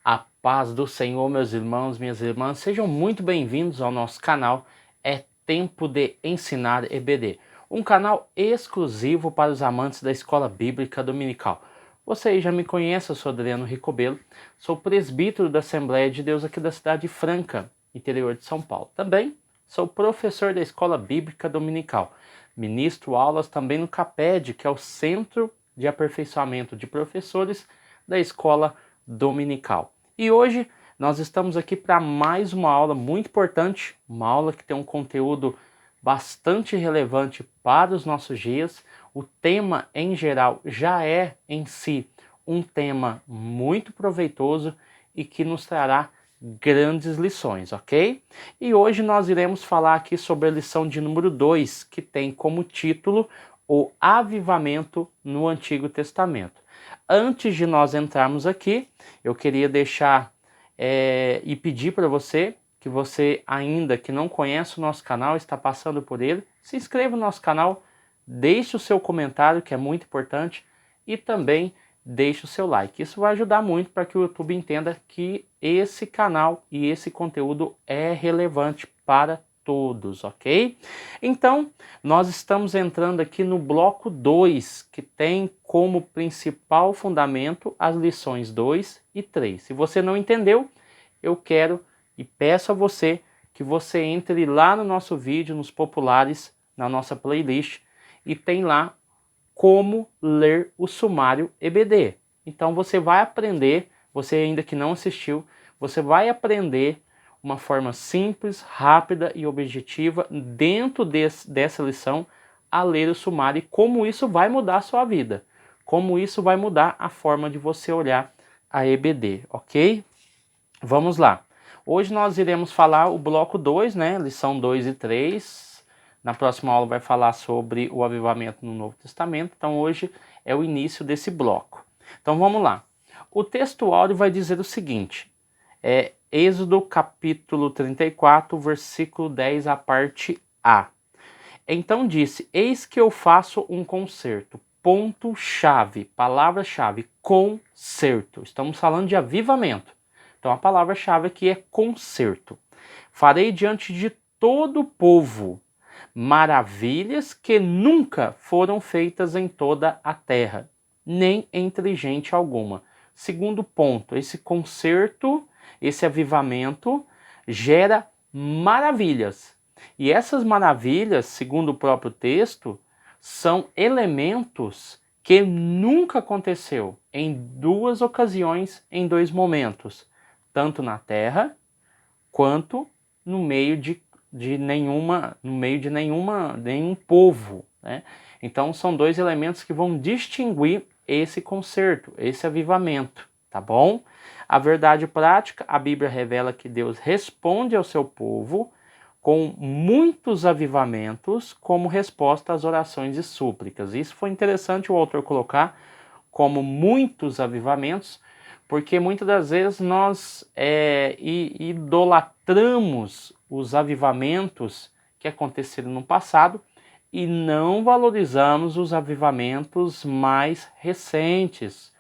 A paz do Senhor, meus irmãos, minhas irmãs, sejam muito bem-vindos ao nosso canal É Tempo de Ensinar EBD, um canal exclusivo para os amantes da Escola Bíblica Dominical. Você já me conhece, eu sou Adriano Ricobelo, sou presbítero da Assembleia de Deus aqui da cidade de Franca, interior de São Paulo. Também sou professor da Escola Bíblica Dominical, ministro aulas também no CAPED, que é o Centro de Aperfeiçoamento de Professores da Escola Dominical. E hoje nós estamos aqui para mais uma aula muito importante, uma aula que tem um conteúdo bastante relevante para os nossos dias. O tema em geral já é em si um tema muito proveitoso e que nos trará grandes lições, ok? E hoje nós iremos falar aqui sobre a lição de número 2, que tem como título o avivamento no Antigo Testamento. Antes de nós entrarmos aqui, eu queria deixar e pedir para você, que você ainda que não conhece o nosso canal, está passando por ele, se inscreva no nosso canal, deixe o seu comentário, que é muito importante, e também deixe o seu like. Isso vai ajudar muito para que o YouTube entenda que esse canal e esse conteúdo é relevante para todos, ok? Então, nós estamos entrando aqui no bloco 2, que tem como principal fundamento as lições 2 e 3. Se você não entendeu, eu quero e peço a você que você entre lá no nosso vídeo, nos populares, na nossa playlist, e tem lá como ler o sumário EBD. Então você vai aprender, você ainda que não assistiu, você vai aprender uma forma simples, rápida e objetiva dentro dessa lição a ler o sumário e como isso vai mudar a sua vida, como isso vai mudar a forma de você olhar a EBD, ok? Vamos lá. Hoje nós iremos falar o bloco 2, né? Lição 2 e 3. Na próxima aula vai falar sobre o avivamento no Novo Testamento. Então hoje é o início desse bloco. Então vamos lá. O texto áureo vai dizer o seguinte. Êxodo capítulo 34, versículo 10, a parte A. Então disse, eis que eu faço um concerto. Ponto-chave, palavra-chave, concerto. Estamos falando de avivamento. Então a palavra-chave aqui é concerto. Farei diante de todo o povo maravilhas que nunca foram feitas em toda a terra, nem entre gente alguma. Segundo ponto, esse concerto, esse avivamento gera maravilhas. E essas maravilhas, segundo o próprio texto, são elementos que nunca aconteceu em duas ocasiões, em dois momentos, tanto na terra quanto no meio de nenhum povo, né? Então são dois elementos que vão distinguir esse concerto, esse avivamento, tá bom? A verdade prática, a Bíblia revela que Deus responde ao seu povo com muitos avivamentos como resposta às orações e súplicas. Isso foi interessante o autor colocar como muitos avivamentos, porque muitas das vezes nós idolatramos os avivamentos que aconteceram no passado e não valorizamos os avivamentos mais recentes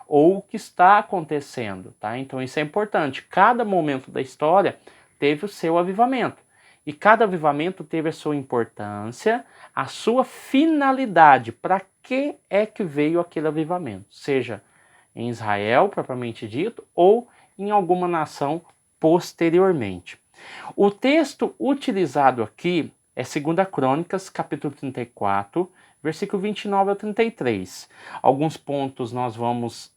ou o que está acontecendo, tá? Então isso é importante. Cada momento da história teve o seu avivamento e cada avivamento teve a sua importância, a sua finalidade. Para que é que veio aquele avivamento? Seja em Israel, propriamente dito, ou em alguma nação posteriormente. O texto utilizado aqui é 2 Crônicas, capítulo 34, versículo 29 a 33. Alguns pontos nós vamos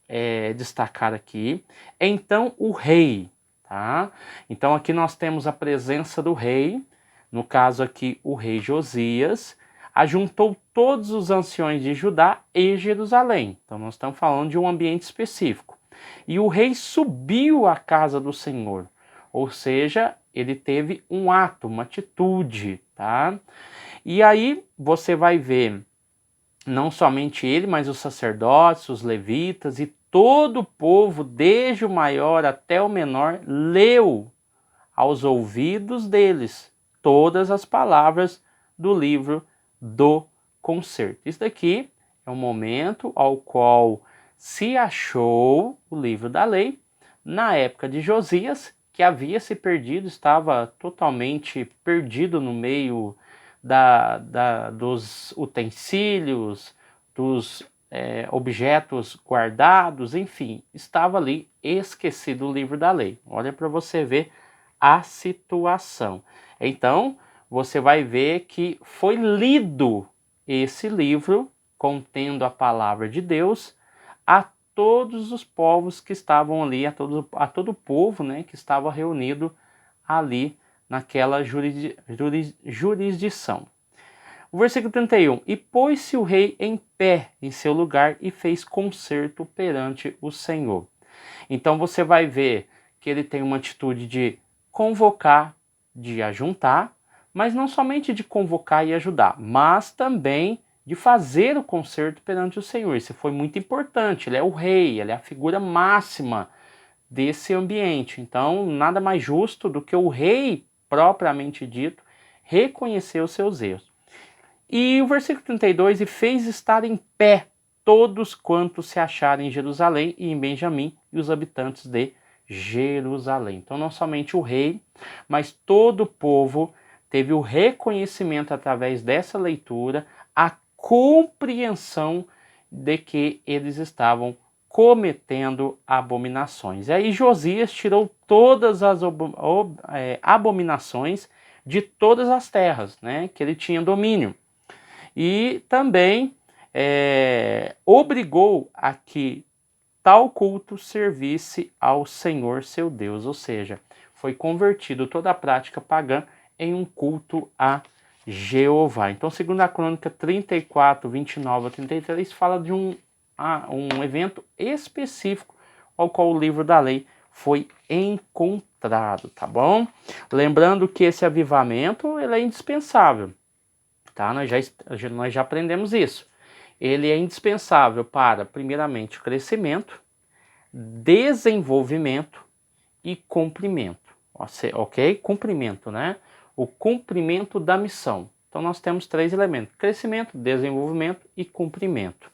destacar aqui. Então, o rei, tá? Então, aqui nós temos a presença do rei, no caso aqui, o rei Josias, ajuntou todos os anciões de Judá e Jerusalém. Então nós estamos falando de um ambiente específico. E o rei subiu à casa do Senhor, ou seja, ele teve um ato, uma atitude, tá? E aí você vai ver, não somente ele, mas os sacerdotes, os levitas e todo o povo, desde o maior até o menor, leu aos ouvidos deles todas as palavras do livro do concerto. Isso daqui é um momento ao qual se achou o livro da lei na época de Josias, que havia se perdido, estava totalmente perdido no meio dos utensílios, dos objetos guardados, enfim, estava ali esquecido o livro da lei. Olha para você ver a situação. Então, você vai ver que foi lido esse livro contendo a palavra de Deus a todos os povos que estavam ali, a todo o povo, né, que estava reunido ali naquela jurisdição. O versículo 31. E pôs-se o rei em pé em seu lugar e fez concerto perante o Senhor. Então você vai ver que ele tem uma atitude de convocar, de ajuntar, mas não somente de convocar e ajudar, mas também de fazer o concerto perante o Senhor. Isso foi muito importante. Ele é o rei, ele é a figura máxima desse ambiente. Então, nada mais justo do que o rei, propriamente dito, reconhecer os seus erros. E o versículo 32, e fez estar em pé todos quantos se acharam em Jerusalém e em Benjamim e os habitantes de Jerusalém. Então, não somente o rei, mas todo o povo teve o reconhecimento através dessa leitura, a compreensão de que eles estavam cometendo abominações. E aí Josias tirou todas as abominações de todas as terras, né, que ele tinha domínio. E também obrigou a que tal culto servisse ao Senhor seu Deus, ou seja, foi convertido toda a prática pagã em um culto a Jeová. Então, segundo a Crônica 34, 29 a 33, fala de um evento específico ao qual o livro da lei foi encontrado, tá bom? Lembrando que esse avivamento ele é indispensável, tá? Nós já aprendemos isso. Ele é indispensável para, primeiramente, o crescimento, desenvolvimento e cumprimento. Ok? Cumprimento, né? O cumprimento da missão. Então nós temos 3 elementos: crescimento, desenvolvimento e cumprimento.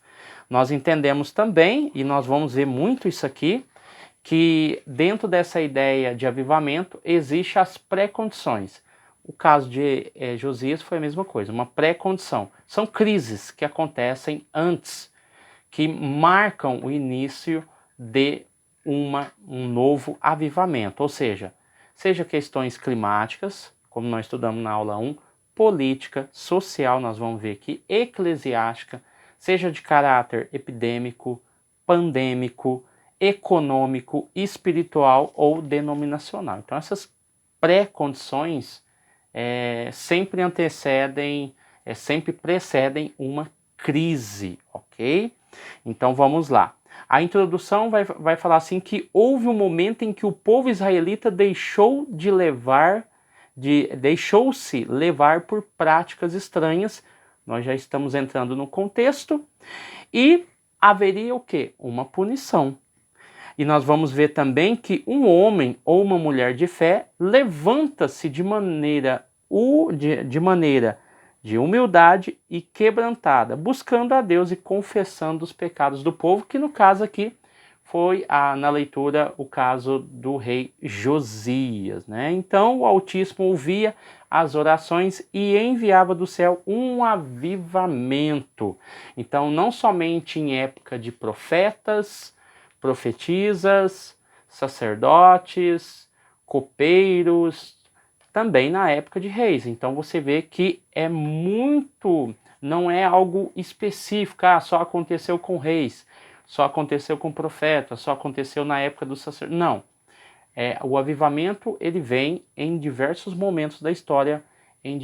Nós entendemos também, e nós vamos ver muito isso aqui, que dentro dessa ideia de avivamento existe as pré-condições. O caso de Josias foi a mesma coisa, uma pré-condição. São crises que acontecem antes, que marcam o início de um novo avivamento, ou seja questões climáticas, como nós estudamos na aula 1, política, social, nós vamos ver aqui, eclesiástica, seja de caráter epidêmico, pandêmico, econômico, espiritual ou denominacional. Então essas pré-condições sempre precedem uma crise, ok? Então vamos lá. A introdução vai falar assim que houve um momento em que o povo israelita deixou-se levar por práticas estranhas. Nós já estamos entrando no contexto. E haveria o quê? Uma punição. E nós vamos ver também que um homem ou uma mulher de fé levanta-se de maneira de humildade e quebrantada, buscando a Deus e confessando os pecados do povo, que no caso aqui foi na leitura o caso do rei Josias, né? Então o Altíssimo ouvia as orações e enviava do céu um avivamento. Então não somente em época de profetas, profetisas, sacerdotes, copeiros, também na época de reis. Então você vê que não é algo específico, só aconteceu com reis, só aconteceu com profetas, só aconteceu na época do sacerdote. Não. O avivamento ele vem em diversos momentos da história, em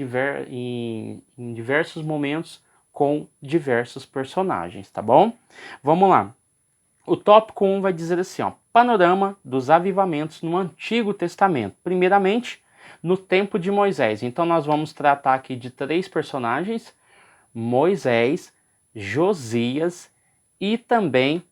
diversos momentos com diversos personagens, tá bom? Vamos lá. O tópico 1 vai dizer assim, panorama dos avivamentos no Antigo Testamento. Primeiramente, no tempo de Moisés. Então nós vamos tratar aqui de 3 personagens: Moisés, Josias e também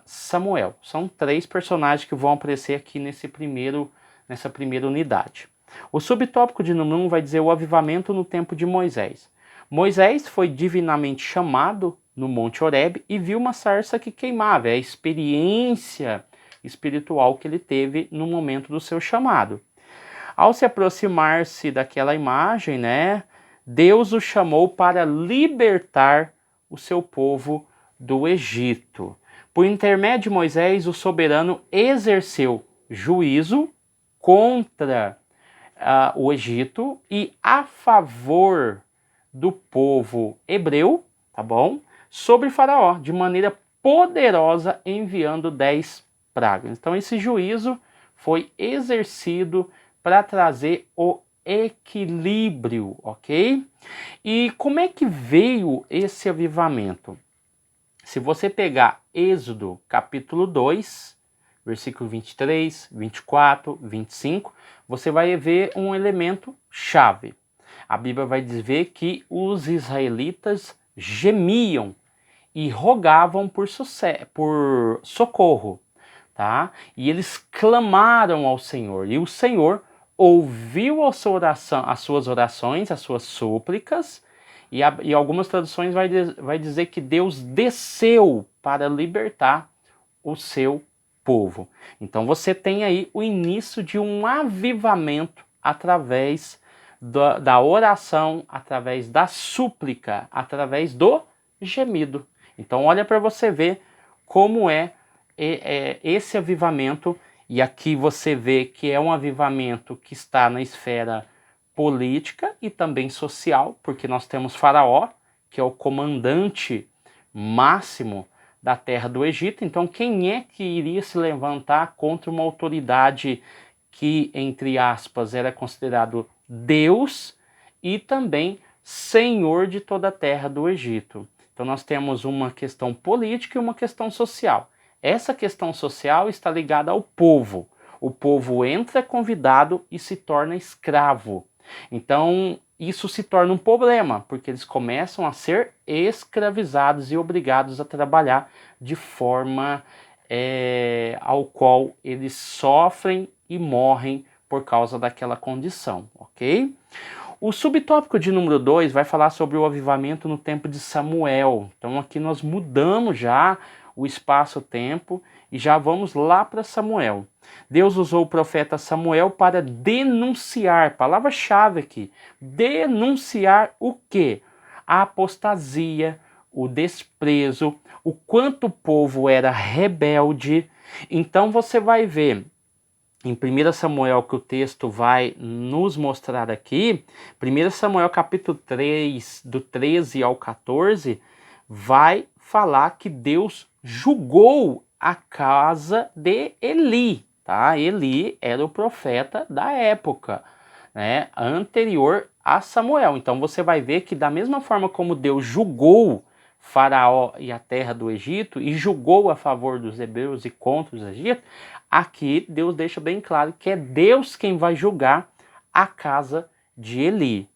Samuel. São 3 personagens que vão aparecer aqui nessa primeira unidade. O subtópico de número 1 vai dizer o avivamento no tempo de Moisés. Moisés foi divinamente chamado no Monte Horebe e viu uma sarça que queimava. É a experiência espiritual que ele teve no momento do seu chamado. Ao se aproximar-se daquela imagem, né, Deus o chamou para libertar o seu povo do Egito. Por intermédio de Moisés, o soberano exerceu juízo contra o Egito e a favor do povo hebreu, tá bom? Sobre Faraó, de maneira poderosa, enviando 10 pragas. Então esse juízo foi exercido para trazer o equilíbrio, ok? E como é que veio esse avivamento? Se você pegar Êxodo capítulo 2, versículo 23, 24, 25, você vai ver um elemento chave. A Bíblia vai dizer que os israelitas gemiam e rogavam por socorro, tá? E eles clamaram ao Senhor, e o Senhor ouviu as suas orações, as suas súplicas, e algumas traduções vai dizer que Deus desceu para libertar o seu povo. Então você tem aí o início de um avivamento através da oração, através da súplica, através do gemido. Então olha para você ver como é esse avivamento, e aqui você vê que é um avivamento que está na esfera política e também social, porque nós temos Faraó, que é o comandante máximo da terra do Egito. Então quem é que iria se levantar contra uma autoridade que, entre aspas, era considerado Deus e também Senhor de toda a terra do Egito? Então nós temos uma questão política e uma questão social. Essa questão social está ligada ao povo. O povo entra convidado e se torna escravo. Então isso se torna um problema, porque eles começam a ser escravizados e obrigados a trabalhar de forma ao qual eles sofrem e morrem por causa daquela condição, ok? O subtópico de número 2 vai falar sobre o avivamento no tempo de Samuel. Então aqui nós mudamos já o espaço-tempo e já vamos lá para Samuel. Deus usou o profeta Samuel para denunciar, palavra-chave aqui, denunciar o quê? A apostasia, o desprezo, o quanto o povo era rebelde. Então você vai ver em 1 Samuel, que o texto vai nos mostrar aqui, 1 Samuel capítulo 3, do 13 ao 14, vai falar que Deus julgou a casa de Eli, tá? Eli era o profeta da época, né, anterior a Samuel. Então você vai ver que da mesma forma como Deus julgou Faraó e a terra do Egito e julgou a favor dos hebreus e contra os egípcios, aqui Deus deixa bem claro que é Deus quem vai julgar a casa de Eli.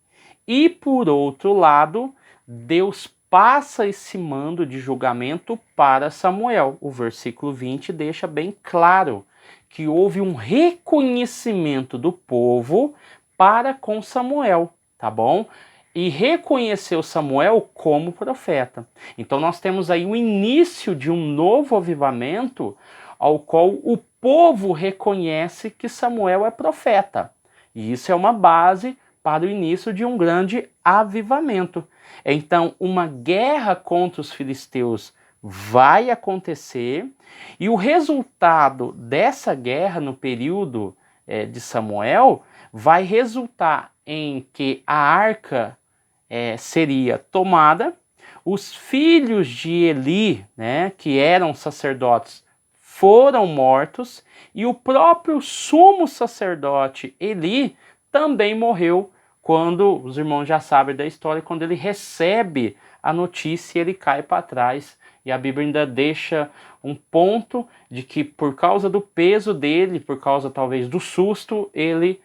E por outro lado, Deus passa esse mando de julgamento para Samuel. O versículo 20 deixa bem claro que houve um reconhecimento do povo para com Samuel, tá bom? E reconheceu Samuel como profeta. Então nós temos aí o início de um novo avivamento ao qual o povo reconhece que Samuel é profeta. E isso é uma base para o início de um grande avivamento. Então, uma guerra contra os filisteus vai acontecer, e o resultado dessa guerra no período de Samuel vai resultar em que a arca seria tomada, os filhos de Eli, né, que eram sacerdotes, foram mortos, e o próprio sumo sacerdote Eli também morreu, quando os irmãos já sabem da história, quando ele recebe a notícia, ele cai para trás. E a Bíblia ainda deixa um ponto de que por causa do peso dele, por causa talvez do susto, ele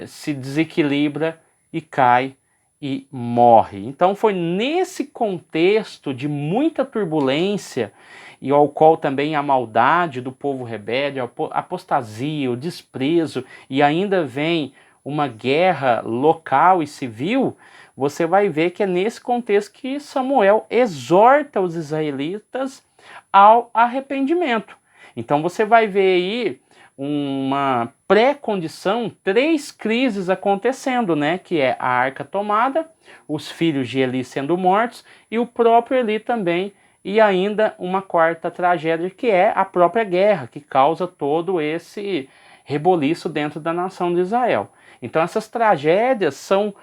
se desequilibra e cai e morre. Então foi nesse contexto de muita turbulência, e ao qual também a maldade do povo rebelde, a apostasia, o desprezo, e ainda vem uma guerra local e civil, você vai ver que é nesse contexto que Samuel exorta os israelitas ao arrependimento. Então você vai ver aí uma pré-condição, 3 crises acontecendo, né? Que é a arca tomada, os filhos de Eli sendo mortos e o próprio Eli também, e ainda uma quarta tragédia que é a própria guerra, que causa todo esse reboliço dentro da nação de Israel. Então essas tragédias são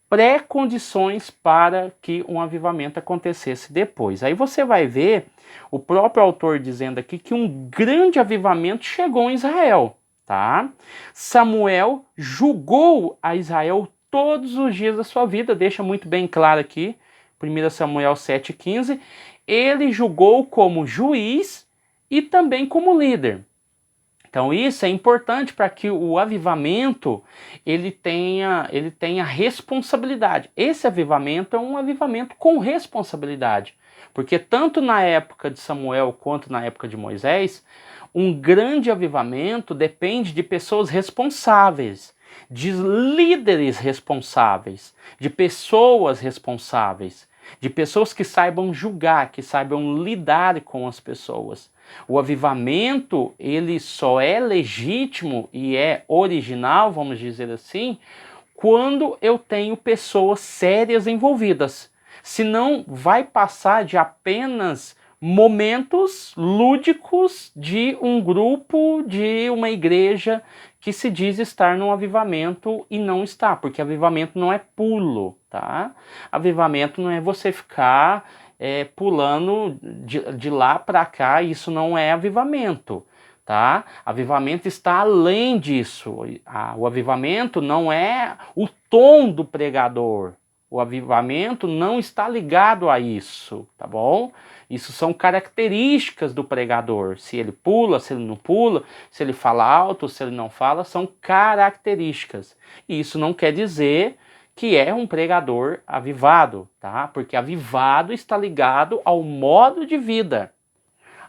pré-condições para que um avivamento acontecesse depois. Aí você vai ver o próprio autor dizendo aqui que um grande avivamento chegou em Israel, tá? Samuel julgou a Israel todos os dias da sua vida, deixa muito bem claro aqui, 1 Samuel 7,15, ele julgou como juiz e também como líder. Então isso é importante para que o avivamento ele tenha responsabilidade. Esse avivamento é um avivamento com responsabilidade, porque tanto na época de Samuel quanto na época de Moisés, um grande avivamento depende de pessoas responsáveis, de líderes responsáveis, de pessoas responsáveis, de pessoas que saibam julgar, que saibam lidar com as pessoas. O avivamento, ele só é legítimo e é original, vamos dizer assim, quando eu tenho pessoas sérias envolvidas. Senão vai passar de apenas momentos lúdicos de um grupo, de uma igreja que se diz estar num avivamento e não está, porque avivamento não é pulo, tá? Avivamento não é você ficar pulando de lá para cá, isso não é avivamento, tá? Avivamento está além disso. O avivamento não é o tom do pregador. O avivamento não está ligado a isso, tá bom? Isso são características do pregador. Se ele pula, se ele não pula, se ele fala alto, se ele não fala, são características. E isso não quer dizer que é um pregador avivado, tá? Porque avivado está ligado ao modo de vida.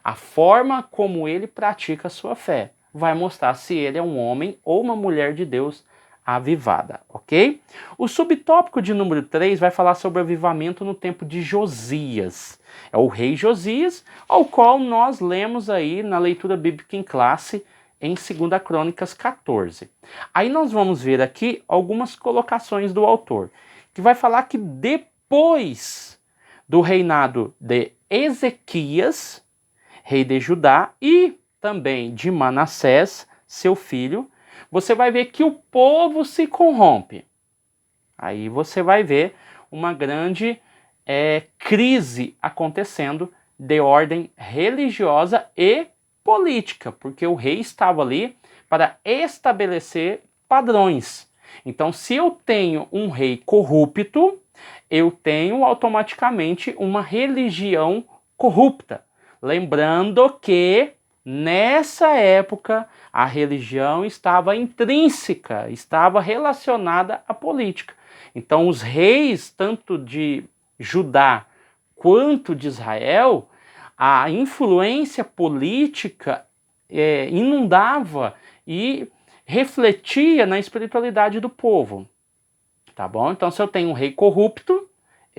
A forma como ele pratica a sua fé vai mostrar se ele é um homem ou uma mulher de Deus avivada, ok? O subtópico de número 3 vai falar sobre avivamento no tempo de Josias. É o rei Josias, ao qual nós lemos aí na leitura bíblica em classe em 2 Crônicas 14. Aí nós vamos ver aqui algumas colocações do autor, que vai falar que depois do reinado de Ezequias, rei de Judá, e também de Manassés, seu filho, você vai ver que o povo se corrompe. Aí você vai ver uma grande crise acontecendo de ordem religiosa e política, porque o rei estava ali para estabelecer padrões. Então, se eu tenho um rei corrupto, eu tenho automaticamente uma religião corrupta. Lembrando que nessa época a religião estava intrínseca, estava relacionada à política. Então os reis, tanto de Judá quanto de Israel, a influência política inundava e refletia na espiritualidade do povo. Tá bom? Então se eu tenho um rei corrupto,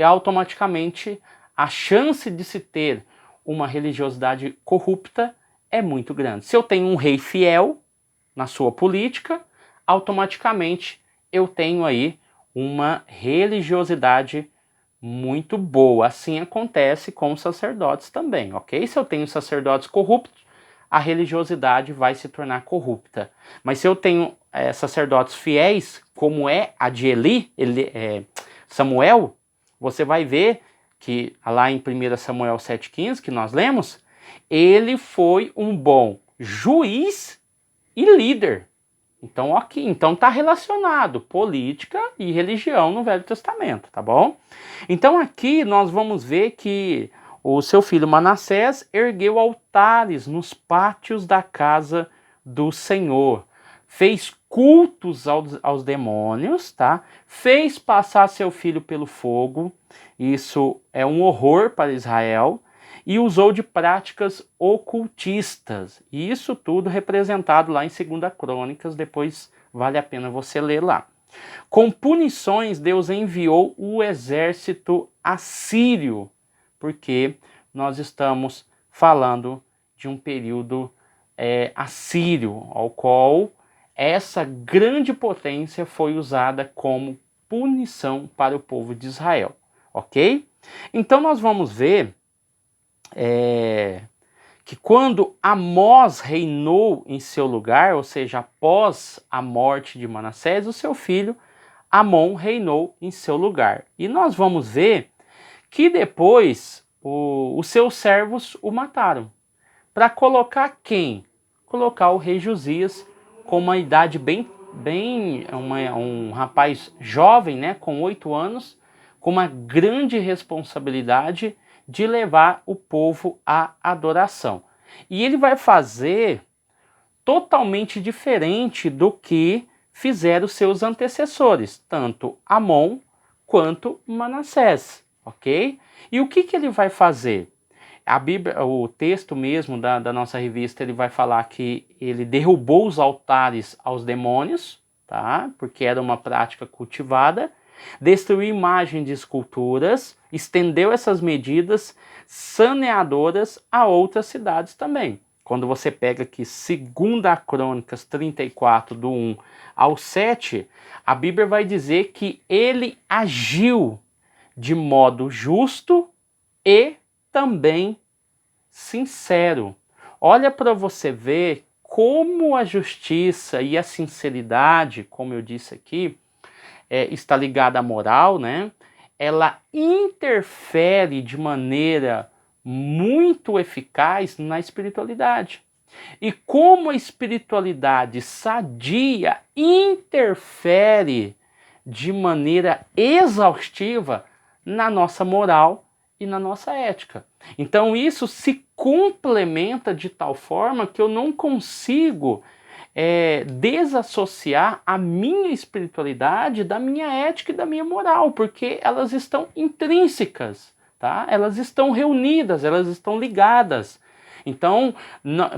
automaticamente a chance de se ter uma religiosidade corrupta é muito grande. Se eu tenho um rei fiel na sua política, automaticamente eu tenho aí uma religiosidade muito boa. Assim acontece com os sacerdotes também, ok? Se eu tenho sacerdotes corruptos, a religiosidade vai se tornar corrupta. Mas se eu tenho sacerdotes fiéis, como é a de Samuel, você vai ver que lá em 1 Samuel 7,15, que nós lemos, ele foi um bom juiz e líder. Então, ok, então está relacionado política e religião no Velho Testamento, tá bom? Então aqui nós vamos ver que o seu filho Manassés ergueu altares nos pátios da casa do Senhor, fez cultos aos demônios, tá? Fez passar seu filho pelo fogo, isso é um horror para Israel, e usou de práticas ocultistas. E isso tudo representado lá em 2 Crônicas, depois vale a pena você ler lá. Com punições, Deus enviou o exército assírio, porque nós estamos falando de um período assírio, ao qual essa grande potência foi usada como punição para o povo de Israel, ok? Então nós vamos ver que quando Amós reinou em seu lugar, ou seja, após a morte de Manassés, o seu filho Amon reinou em seu lugar. E nós vamos ver que depois os seus servos o mataram. Para colocar quem? Colocar o rei Josias com uma idade um rapaz jovem, né, com 8 anos, com uma grande responsabilidade de levar o povo à adoração. E ele vai fazer totalmente diferente do que fizeram seus antecessores, tanto Amon quanto Manassés, ok? E o que ele vai fazer? A Bíblia, o texto mesmo da nossa revista, ele vai falar que ele derrubou os altares aos demônios, tá? Porque era uma prática cultivada, destruiu imagens de esculturas, estendeu essas medidas saneadoras a outras cidades também. Quando você pega aqui 2 Crônicas 34, do 1 ao 7, a Bíblia vai dizer que ele agiu de modo justo e também sincero. Olha para você ver como a justiça e a sinceridade, como eu disse aqui, está ligada à moral, né? Ela interfere de maneira muito eficaz na espiritualidade. E como a espiritualidade sadia interfere de maneira exaustiva na nossa moral e na nossa ética. Então isso se complementa de tal forma que eu não consigo desassociar a minha espiritualidade da minha ética e da minha moral, porque elas estão intrínsecas, tá? Elas estão reunidas, elas estão ligadas. Então,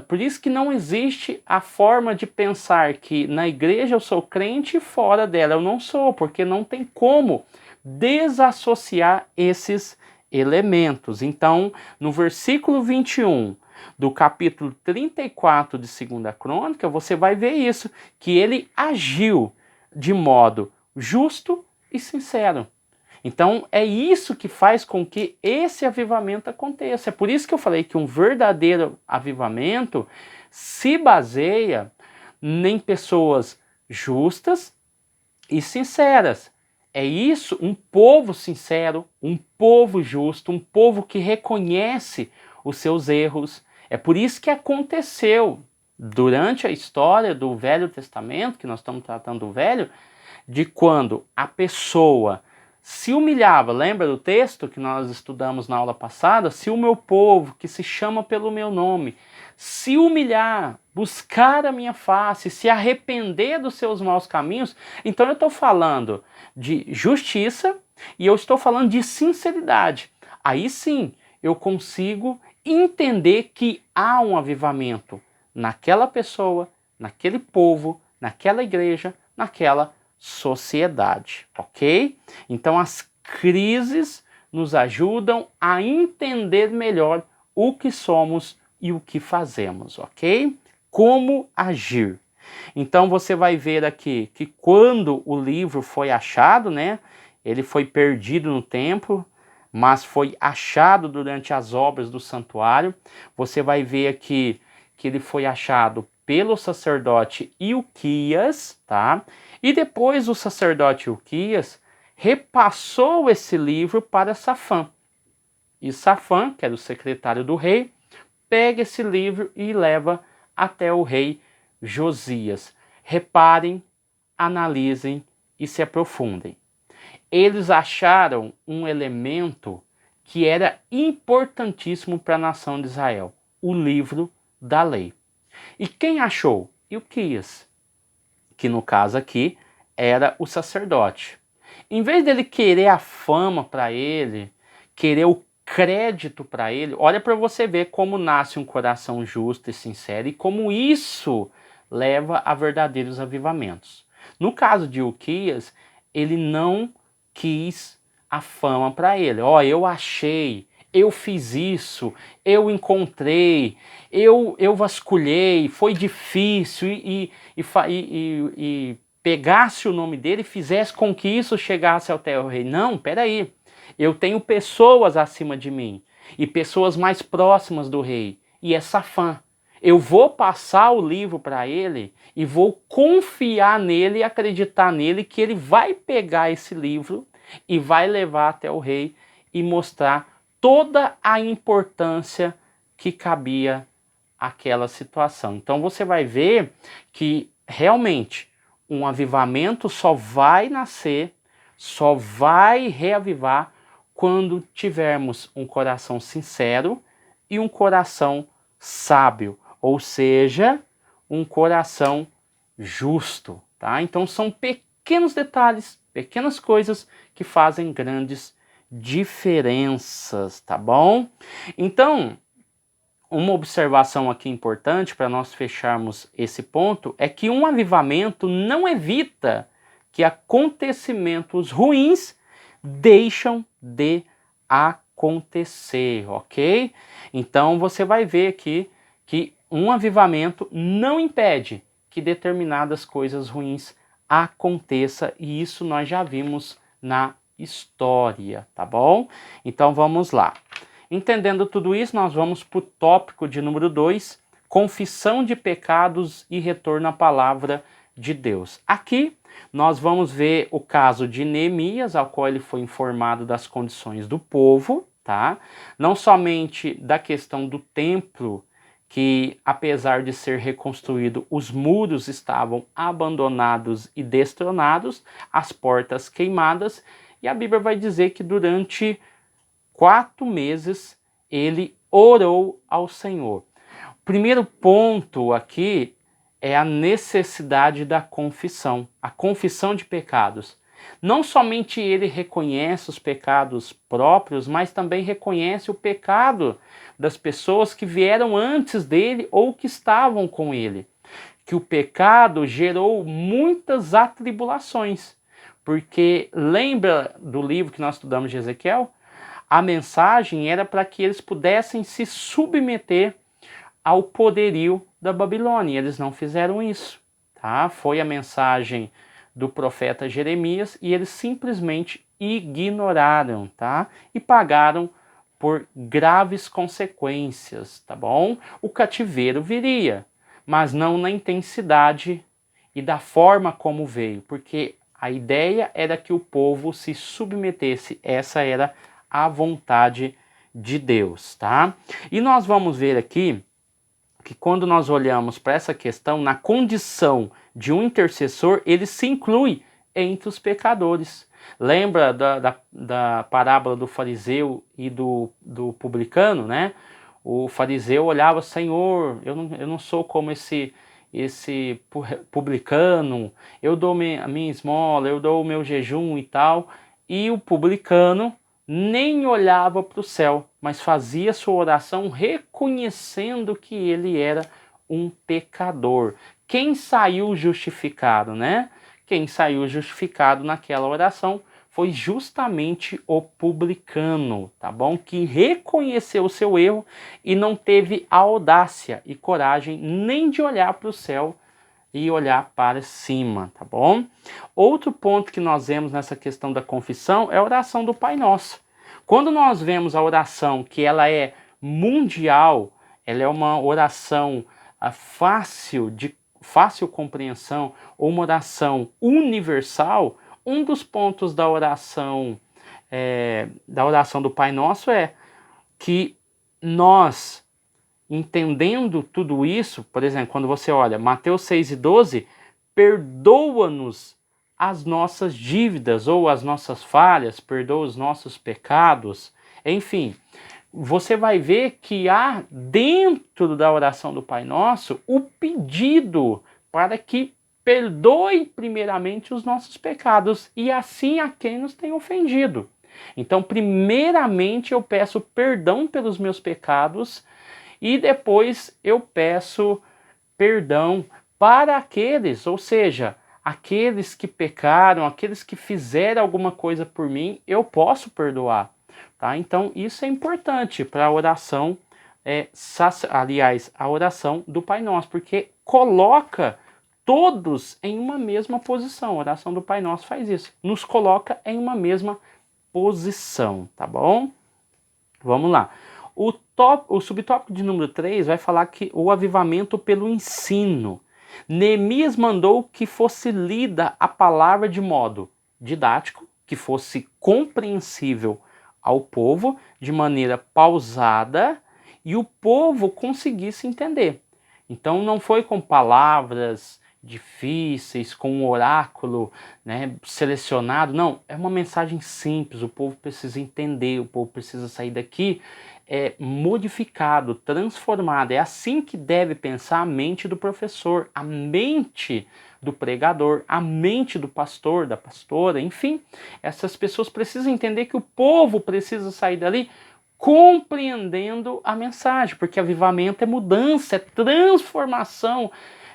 por isso que não existe a forma de pensar que na igreja eu sou crente e fora dela eu não sou, porque não tem como desassociar esses elementos. Então, no versículo 21 do capítulo 34 de 2 Crônica, você vai ver isso, que ele agiu de modo justo e sincero. Então, é isso que faz com que esse avivamento aconteça. É por isso que eu falei que um verdadeiro avivamento se baseia em pessoas justas e sinceras. É isso, um povo sincero, um povo justo, um povo que reconhece os seus erros. É por isso que aconteceu durante a história do Velho Testamento, que nós estamos tratando do Velho, de quando a pessoa se humilhava. Lembra do texto que nós estudamos na aula passada? Se o meu povo, que se chama pelo meu nome, se humilhar, buscar a minha face, se arrepender dos seus maus caminhos, então eu estou falando de justiça e eu estou falando de sinceridade. Aí sim eu consigo entender que há um avivamento naquela pessoa, naquele povo, naquela igreja, naquela sociedade, ok? Então as crises nos ajudam a entender melhor o que somos e o que fazemos, ok? Como agir. Então você vai ver aqui que quando o livro foi achado, né? Ele foi perdido no tempo, mas foi achado durante as obras do santuário. Você vai ver aqui que ele foi achado pelo sacerdote Ilquias, tá? E depois o sacerdote Ilquias repassou esse livro para Safã. E Safã, que era o secretário do rei, pega esse livro e leva até o rei Josias. Reparem, analisem e se aprofundem. Eles acharam um elemento que era importantíssimo para a nação de Israel, o livro da lei. E quem achou? Ilquias, que no caso aqui era o sacerdote. Em vez dele querer a fama para ele, querer o crédito para ele, olha para você ver como nasce um coração justo e sincero e como isso leva a verdadeiros avivamentos. No caso de Ilquias, ele não quis a fama para ele. Eu achei, eu fiz isso, eu encontrei, eu vasculhei, foi difícil e pegasse o nome dele e fizesse com que isso chegasse até o rei. Não, peraí, eu tenho pessoas acima de mim e pessoas mais próximas do rei, e é Safã. Eu vou passar o livro para ele e vou confiar nele e acreditar nele que ele vai pegar esse livro e vai levar até o rei e mostrar toda a importância que cabia àquela situação. Então você vai ver que realmente um avivamento só vai nascer, só vai reavivar quando tivermos um coração sincero e um coração sábio, ou seja, um coração justo, tá? Então são pequenos detalhes, pequenas coisas que fazem grandes diferenças, tá bom? Então, uma observação aqui importante para nós fecharmos esse ponto é que um avivamento não evita que acontecimentos ruins deixam de acontecer, ok? Então você vai ver aqui que um avivamento não impede que determinadas coisas ruins aconteçam, e isso nós já vimos na história, tá bom? Então vamos lá. Entendendo tudo isso, nós vamos para o tópico de número 2, confissão de pecados e retorno à palavra de Deus. Aqui nós vamos ver o caso de Neemias, ao qual ele foi informado das condições do povo, tá? Não somente da questão do templo, que apesar de ser reconstruído, os muros estavam abandonados e destronados, as portas queimadas, e a Bíblia vai dizer que durante 4 meses ele orou ao Senhor. O primeiro ponto aqui é a necessidade da confissão, a confissão de pecados. Não somente ele reconhece os pecados próprios, mas também reconhece o pecado das pessoas que vieram antes dele ou que estavam com ele. Que o pecado gerou muitas atribulações. Porque lembra do livro que nós estudamos de Ezequiel? A mensagem era para que eles pudessem se submeter ao poderio da Babilônia. Eles não fizeram isso, tá? Foi a mensagem do profeta Jeremias e eles simplesmente ignoraram, tá? E pagaram por graves consequências, tá bom? O cativeiro viria, mas não na intensidade e da forma como veio, porque a ideia era que o povo se submetesse. Essa era a vontade de Deus, tá? E nós vamos ver aqui que quando nós olhamos para essa questão, na condição de um intercessor, ele se inclui entre os pecadores. Lembra da parábola do fariseu e do publicano, né? O fariseu olhava, Senhor, eu não sou como esse publicano, eu dou a minha esmola, eu dou o meu jejum e tal, e o publicano nem olhava para o céu, mas fazia sua oração reconhecendo que ele era um pecador. Quem saiu justificado, né? Quem saiu justificado naquela oração foi justamente o publicano, tá bom? Que reconheceu o seu erro e não teve a audácia e coragem nem de olhar para o céu e olhar para cima, tá bom? Outro ponto que nós vemos nessa questão da confissão é a oração do Pai Nosso. Quando nós vemos a oração que ela é mundial, ela é uma oração fácil compreensão, ou uma oração universal, um dos pontos da oração do Pai Nosso é que nós, entendendo tudo isso, por exemplo, quando você olha Mateus 6:12, perdoa-nos as nossas dívidas ou as nossas falhas, perdoa os nossos pecados, enfim, você vai ver que há dentro da oração do Pai Nosso o pedido para que perdoe primeiramente os nossos pecados e assim a quem nos tem ofendido. Então, primeiramente eu peço perdão pelos meus pecados e depois eu peço perdão para aqueles, ou seja, aqueles que pecaram, aqueles que fizeram alguma coisa por mim, eu posso perdoar. tá? Então isso é importante para a oração, aliás, a oração do Pai Nosso, porque coloca todos em uma mesma posição. A oração do Pai Nosso faz isso, nos coloca em uma mesma posição, tá bom? Vamos lá. O subtópico de número 3 vai falar que o avivamento pelo ensino. Neemias mandou que fosse lida a palavra de modo didático, que fosse compreensível ao povo, de maneira pausada, e o povo conseguisse entender. Então não foi com palavras difíceis, com um oráculo, né, selecionado, não, é uma mensagem simples, o povo precisa entender, o povo precisa sair daqui modificado, transformado. É assim que deve pensar a mente do professor, a mente do pregador, a mente do pastor, da pastora, enfim, essas pessoas precisam entender que o povo precisa sair dali compreendendo a mensagem, porque avivamento é mudança, é transformação.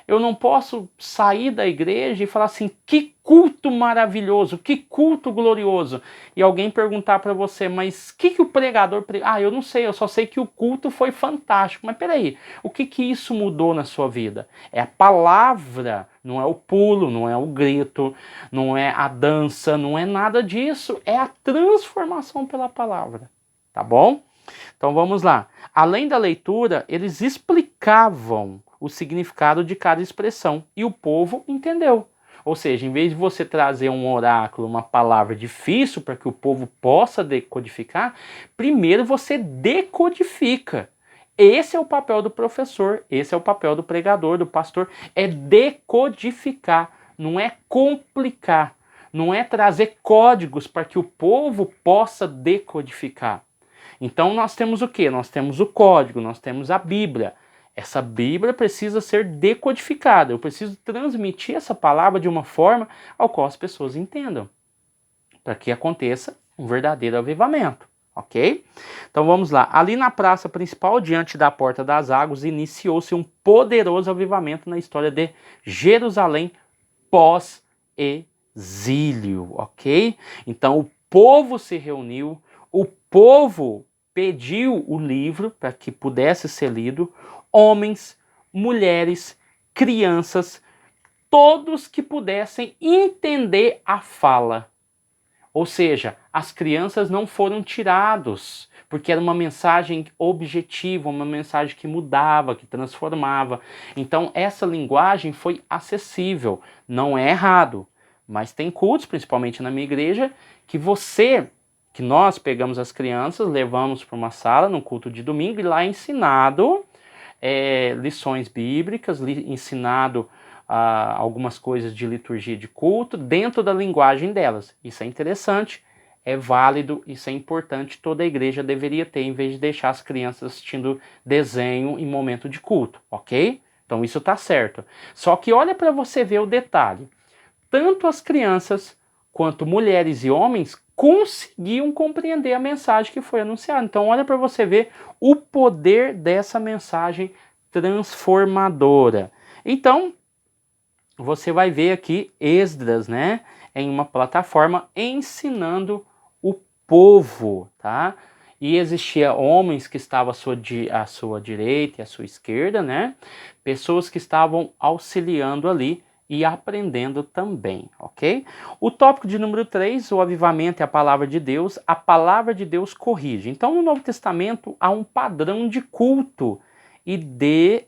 Eu não posso sair da igreja e falar assim, que culto maravilhoso, que culto glorioso. E alguém perguntar para você, mas o que o pregador... eu não sei, eu só sei que o culto foi fantástico. Mas peraí, o que isso mudou na sua vida? É a palavra, não é o pulo, não é o grito, não é a dança, não é nada disso. É a transformação pela palavra, tá bom? Então vamos lá. Além da leitura, eles explicavam o significado de cada expressão e o povo entendeu. Ou seja, em vez de você trazer um oráculo, uma palavra difícil para que o povo possa decodificar, primeiro você decodifica. Esse é o papel do professor, esse é o papel do pregador, do pastor, é decodificar, não é complicar, não é trazer códigos para que o povo possa decodificar. Então nós temos o quê? Nós temos o código, nós temos a Bíblia. Essa Bíblia precisa ser decodificada. Eu preciso transmitir essa palavra de uma forma ao qual as pessoas entendam, para que aconteça um verdadeiro avivamento, ok? Então vamos lá. Ali na praça principal, diante da Porta das Águas, iniciou-se um poderoso avivamento na história de Jerusalém pós-exílio, ok? Então o povo se reuniu, o povo pediu o livro para que pudesse ser lido, homens, mulheres, crianças, todos que pudessem entender a fala. Ou seja, as crianças não foram tirados, porque era uma mensagem objetiva, uma mensagem que mudava, que transformava. Então essa linguagem foi acessível, não é errado. Mas tem cultos, principalmente na minha igreja, que nós pegamos as crianças, levamos para uma sala no culto de domingo e lá é ensinado lições bíblicas, ensinado algumas coisas de liturgia de culto dentro da linguagem delas. Isso é interessante, é válido, isso é importante, toda a igreja deveria ter, em vez de deixar as crianças assistindo desenho em momento de culto, ok? Então isso está certo. Só que olha para você ver o detalhe. Tanto as crianças quanto mulheres e homens conseguiam compreender a mensagem que foi anunciada. Então olha para você ver o poder dessa mensagem transformadora. Então você vai ver aqui Esdras, né, em uma plataforma ensinando o povo, tá? E existia homens que estavam à sua direita e à sua esquerda, né? Pessoas que estavam auxiliando ali e aprendendo também, ok? O tópico de número 3, o avivamento é a palavra de Deus corrige. Então, no Novo Testamento, há um padrão de culto e de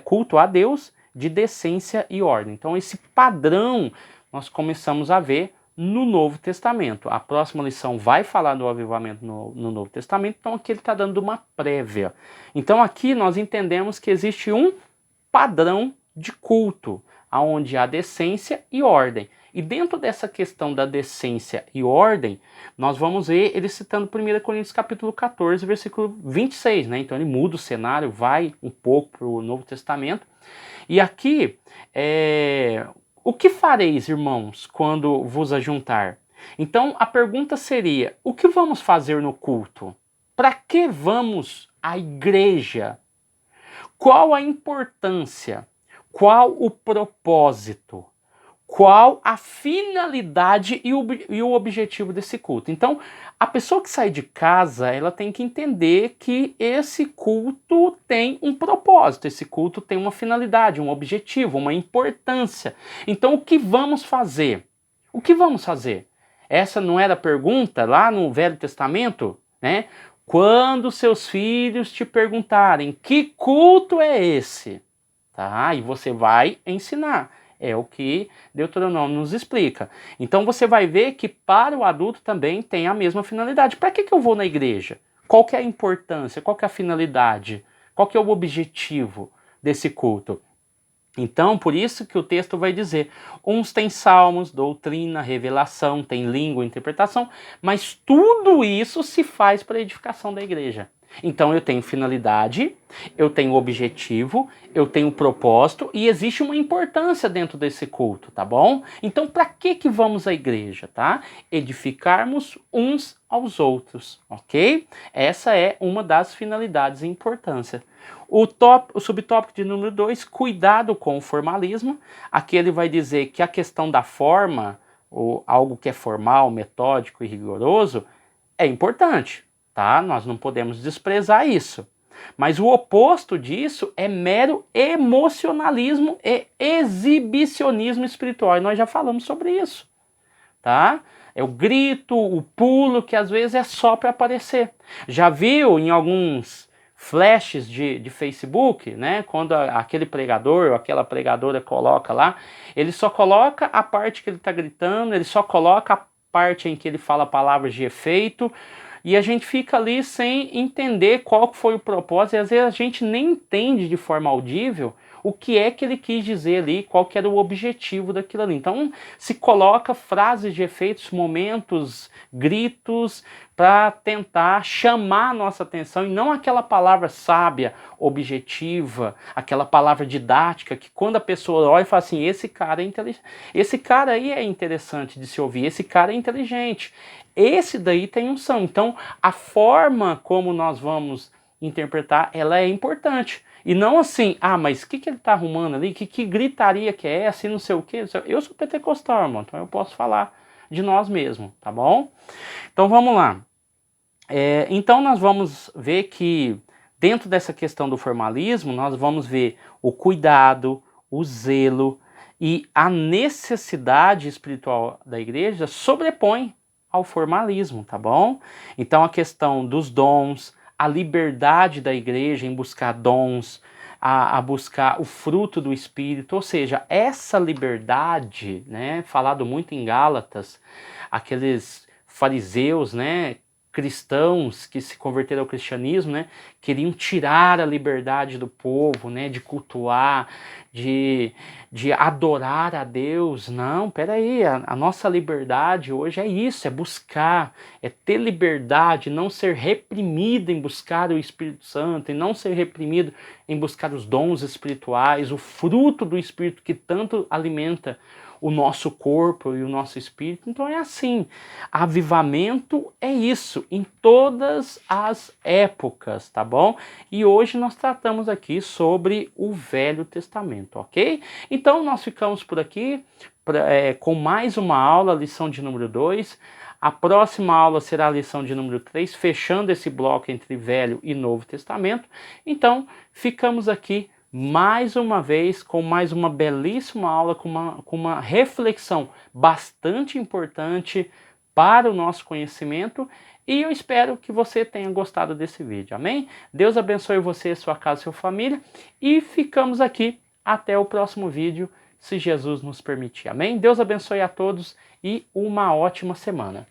culto a Deus, de decência e ordem. Então, esse padrão nós começamos a ver no Novo Testamento. A próxima lição vai falar do avivamento no Novo Testamento, então aqui ele está dando uma prévia. Então, aqui nós entendemos que existe um padrão de culto, onde há decência e ordem. E dentro dessa questão da decência e ordem, nós vamos ver ele citando 1 Coríntios capítulo 14, versículo 26, né? Então ele muda o cenário, vai um pouco para o Novo Testamento. E aqui, o que fareis, irmãos, quando vos ajuntar? Então a pergunta seria, o que vamos fazer no culto? Para que vamos à igreja? Qual a importância? Qual o propósito? qual a finalidade e o objetivo desse culto. Então, a pessoa que sai de casa, ela tem que entender que esse culto tem um propósito, esse culto tem uma finalidade, um objetivo, uma importância. Então, o que vamos fazer? O que vamos fazer? Essa não era a pergunta lá no Velho Testamento, né? Quando seus filhos te perguntarem que culto é esse, tá? E você vai ensinar. É o que Deuteronômio nos explica. Então você vai ver que para o adulto também tem a mesma finalidade. Para que eu vou na igreja? Qual que é a importância? Qual que é a finalidade? Qual que é o objetivo desse culto? Então, por isso que o texto vai dizer, uns têm salmos, doutrina, revelação, tem língua, interpretação, mas tudo isso se faz para a edificação da igreja. Então eu tenho finalidade, eu tenho objetivo, eu tenho propósito e existe uma importância dentro desse culto, tá bom? Então para que vamos à igreja, tá? Edificarmos uns aos outros, ok? Essa é uma das finalidades e importância. O subtópico de número 2, cuidado com o formalismo. Aqui ele vai dizer que a questão da forma, ou algo que é formal, metódico e rigoroso, é importante, tá? Nós não podemos desprezar isso. Mas o oposto disso é mero emocionalismo e exibicionismo espiritual. E nós já falamos sobre isso, tá? É o grito, o pulo, que às vezes é só para aparecer. Já viu em alguns flashes de Facebook, né? Quando aquele pregador ou aquela pregadora coloca lá, ele só coloca a parte que ele está gritando, ele só coloca a parte em que ele fala palavras de efeito, e a gente fica ali sem entender qual foi o propósito, e às vezes a gente nem entende de forma audível o que é que ele quis dizer ali, qual que era o objetivo daquilo ali. Então se coloca frases de efeitos, momentos, gritos, para tentar chamar a nossa atenção, e não aquela palavra sábia, objetiva, aquela palavra didática, que quando a pessoa olha e fala assim, esse cara é inteligente, esse cara aí é interessante de se ouvir, esse cara é inteligente, esse daí tem unção. Então a forma como nós vamos interpretar, ela é importante. E não assim, mas o que ele está arrumando ali? Que gritaria que é essa e não sei o que? Eu sou pentecostal, irmão, então eu posso falar de nós mesmos, tá bom? Então vamos lá. Então nós vamos ver que dentro dessa questão do formalismo, nós vamos ver o cuidado, o zelo e a necessidade espiritual da igreja sobrepõe ao formalismo, tá bom? Então a questão dos dons, a liberdade da igreja em buscar dons, a buscar o fruto do Espírito, ou seja, essa liberdade, né, falado muito em Gálatas, aqueles fariseus, né, cristãos que se converteram ao cristianismo, né, queriam tirar a liberdade do povo, né, de cultuar, de adorar a Deus. Não, peraí, a nossa liberdade hoje é isso, é buscar, é ter liberdade, não ser reprimido em buscar o Espírito Santo, e não ser reprimido em buscar os dons espirituais, o fruto do Espírito que tanto alimenta o nosso corpo e o nosso espírito. Então é assim, avivamento é isso, em todas as épocas, tá bom? E hoje nós tratamos aqui sobre o Velho Testamento, ok? Então nós ficamos por aqui com mais uma aula, lição de número 2. A próxima aula será a lição de número 3, fechando esse bloco entre Velho e Novo Testamento. Então ficamos aqui mais uma vez com mais uma belíssima aula, com uma reflexão bastante importante para o nosso conhecimento, e eu espero que você tenha gostado desse vídeo, amém? Deus abençoe você, sua casa e sua família, e ficamos aqui até o próximo vídeo, se Jesus nos permitir, amém? Deus abençoe a todos e uma ótima semana.